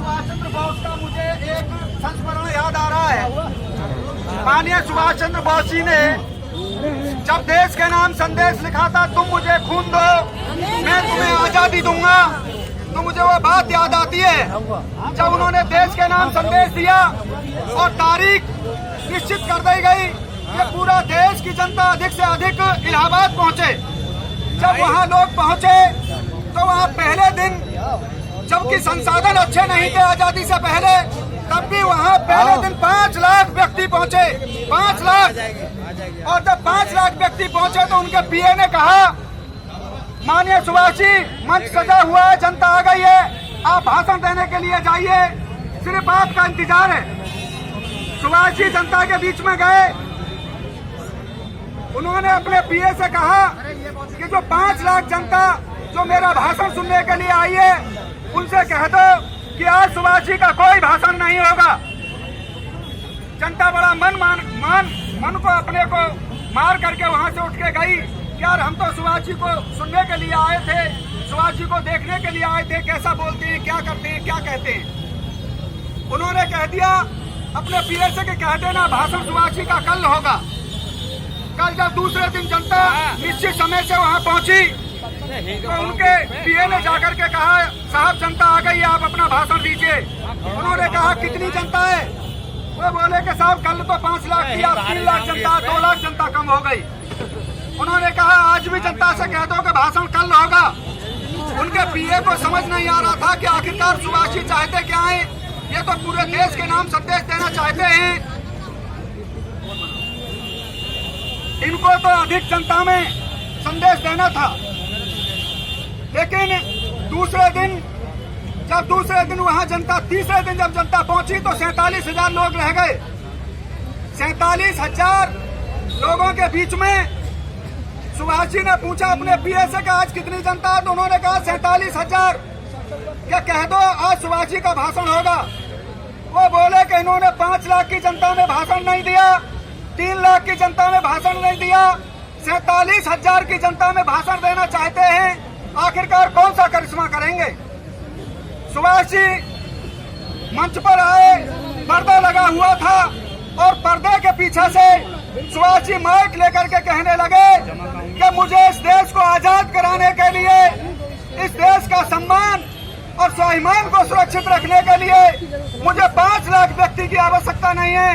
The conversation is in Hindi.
सुभाष चंद्र बोस का मुझे एक संस्मरण याद आ रहा है। माननीय सुभाष चंद्र बोस जी ने जब देश के नाम संदेश लिखा था, तुम मुझे खून दो मैं तुम्हें आजादी दूंगा, तो मुझे वो बात याद आती है जब उन्होंने देश के नाम संदेश दिया और तारीख निश्चित कर दी गई कि पूरा देश की जनता अधिक से अधिक इलाहाबाद पहुंचे। जब वहां लोग पहुंचे तो वहां पहले दिन, जबकि संसाधन अच्छे नहीं थे आजादी से पहले, तब भी वहां पहले दिन 5 लाख व्यक्ति पहुंचे, 5 लाख। और जब 5 लाख व्यक्ति पहुंचे तो उनके पीए ने कहा, माननीय सुभाष जी, मंच सजा हुआ है, जनता आ गई है, आप भाषण देने के लिए जाइए, सिर्फ आपका इंतजार है। सुभाष जी जनता के बीच में गए, उन्होंने अपने पीए से कहा कि जो 5 लाख जनता जो मेरा भाषण सुनने के लिए आई है, उनसे कह दो कि आज सुभाष जी का कोई भाषण नहीं होगा। जनता बड़ा मन को अपने को मार करके वहां से उठ के गई। यार, हम तो सुभाष जी को सुनने के लिए आए थे, सुभाष जी को देखने के लिए आए थे, कैसा बोलते हैं, क्या करते हैं, क्या कहते हैं। उन्होंने कह दिया अपने पीए से कि कह देना भाषण सुभाष जी का कल होगा। कल जब दूसरे दिन जनता निश्चित समय से वहां पहुंची तो उनके पीए ने जाकर के कहा, साहब जनता आ गई है, आप अपना भाषण दीजिए। उन्होंने कहा कितनी जनता है? वो बोले कि साहब कल तो 5 लाख थी, अब 3 लाख जनता, 2 लाख जनता कम हो गई। उन्होंने कहा आज भी जनता से कह दो कि भाषण कल होगा। उनके पीए को समझ नहीं आ रहा था कि आखिरकार सुभाष जी चाहते क्या है। ये तो पूरे देश के नाम संदेश देना चाहते हैं, इनको तो अधिक जनता में संदेश देना था। लेकिन दूसरे दिन वहां जनता, तीसरे दिन जब जनता पहुंची तो 47,000 लोग रह गए। 47,000 लोगों के बीच में सुभाष जी ने पूछा अपने पीए से कि आज कितनी जनता है, तो उन्होंने कहा 47,000। क्या कह दो आज सुभाष जी का भाषण होगा। वो बोले कि इन्होंने 5 लाख की जनता में भाषण नहीं दिया, 3 लाख की जनता में भाषण नहीं दिया, 47,000 की जनता में भाषण देना चाहते हैं। आखिरकार कौन सा करिश्मा करेंगे। सुभाष जी मंच पर आए, पर्दा लगा हुआ था और पर्दे के पीछे से सुभाष जी माइक लेकर के कहने लगे कि मुझे इस देश को आजाद कराने के लिए, इस देश का सम्मान और स्वाभिमान को सुरक्षित रखने के लिए मुझे 5 लाख व्यक्ति की आवश्यकता नहीं है।